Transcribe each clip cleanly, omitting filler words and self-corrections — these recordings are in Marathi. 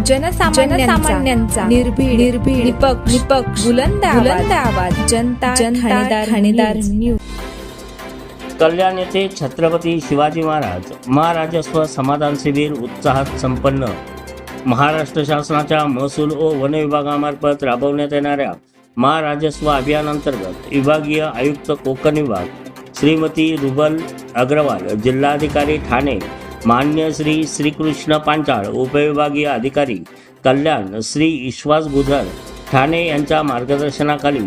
जनसामान्यांचा निर्भीड निपक्ष बुलंद आवाज जनता ठाणेदार न्यूज। कल्याण येथे छत्रपती शिवाजी महाराजस्व समाधान शिबिर उत्साहात संपन्न। महाराष्ट्र शासनाच्या महसूल व वन विभागामार्फत राबवण्यात येणाऱ्या महाराजस्व अभियानांतर्गत विभागीय आयुक्त कोकण विभाग श्रीमती रुबल अग्रवाल, जिल्हाधिकारी ठाणे मान्य श्री श्रीकृष्ण पांचाळ, उपविभागीय अधिकारी कल्याण श्री विश्वास गुजर ठाणे यांच्या मार्गदर्शनाखाली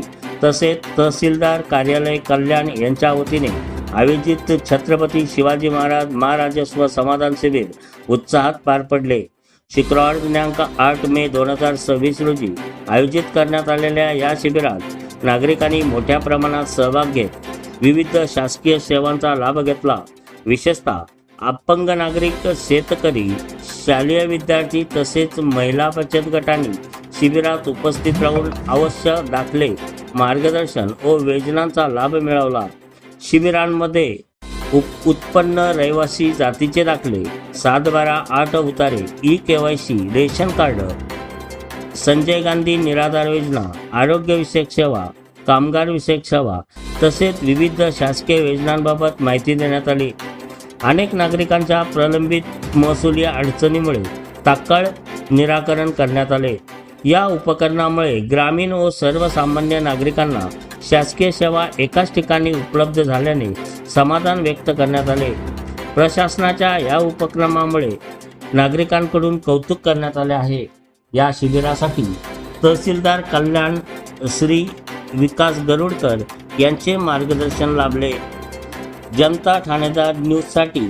तसेच तहसीलदार कार्यालय कल्याण यांच्या वतीने आयोजित छत्रपती शिवाजी महाराजस्व समाधान शिबिर उत्साहात पार पडले। शुक्रवार दिनांक 8 मे 2026 रोजी आयोजित करण्यात आलेल्या या शिबिरात नागरिकांनी मोठ्या प्रमाणात सहभाग घेत विविध शासकीय सेवांचा लाभ घेतला। विशेषतः अपंग नागरिक, शेतकरी, शालेय विद्यार्थी तसेच महिला बचत गटांनी शिबिरात उपस्थित राहून आवश्यक दाखले, मार्गदर्शन व योजनांचा लाभ मिळवला। शिबिरांमध्ये उत्पन्न, रहिवासी जातीचे दाखले, 7/12/8 उतारे, ई-KYC, रेशन कार्ड, संजय गांधी निराधार योजना, आरोग्यविषयक सेवा, कामगार विषयक सेवा तसेच विविध शासकीय योजनांबाबत माहिती देण्यात आली। अनेक नागरिकांच्या प्रलंबित महसुली अडचणीमुळे तात्काळ निराकरण करण्यात आले। या उपकरणामुळे ग्रामीण व सर्वसामान्य नागरिकांना शासकीय सेवा एकाच ठिकाणी उपलब्ध झाल्याने समाधान व्यक्त करण्यात आले। प्रशासनाच्या या उपक्रमामुळे नागरिकांकडून कौतुक करण्यात आले आहे। या शिबिरासाठी तहसीलदार कल्याण श्री विकास गरुडकर यांचे मार्गदर्शन लाभले। जनता ठाणेदार न्यूजसाठी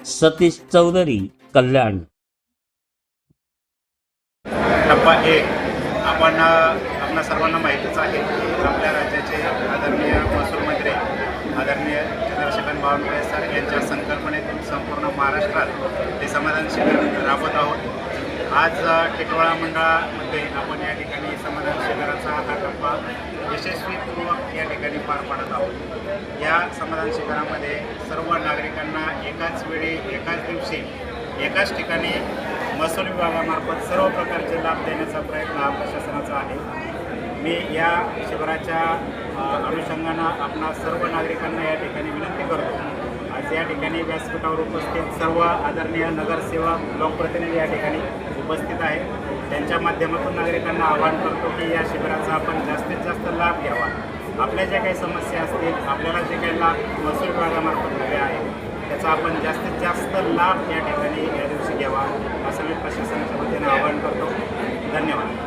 सतीश चौधरी, कल्याण। टप्पा 1 आपणा सर्वांना माहितीच आहे। आपल्या राज्याचे आदरणीय महसूल मंत्री आदरणीय चंद्रशेखर बावनकुळे सर यांच्या संकल्पनेतून संपूर्ण महाराष्ट्रात हे समाधान शिबिर राबवत आहोत। आज टिटवाळा मंडळामध्ये आपण या ठिकाणी समाधान शिबिराचा हा टप्पा यशस्वीपूर्वक या ठिकाणी पार पाडत आहोत। या समाधान शिबिरामध्ये सर्व नागरिकांना एकाच वेळी, एकाच दिवशी, एकाच ठिकाणी महसूल विभागामार्फत सर्व प्रकारचे लाभ देण्याचा प्रयत्न हा प्रशासनाचा आहे। मी या शिबिराच्या अनुषंगानं आपणा सर्व नागरिकांना या ठिकाणी विनंती करतो। आज या ठिकाणी व्यासपीठावर उपस्थित सर्व आदरणीय नगरसेवक, लोकप्रतिनिधी या ठिकाणी उपस्थित आहेत। त्यांच्या माध्यमातून नागरिकांना आवाहन करतो की या शिबिराचा आपण जास्तीत जास्त लाभ घ्यावा। आपल्या ज्या काही समस्या असतील, आपल्याला जे काही लाभ महसूल विभागामार्फत मिळाले आहे त्याचा आपण जास्तीत जास्त लाभ या ठिकाणी या दिवशी घ्यावा असं मी प्रशासनाच्या वतीने आवाहन करतो। धन्यवाद।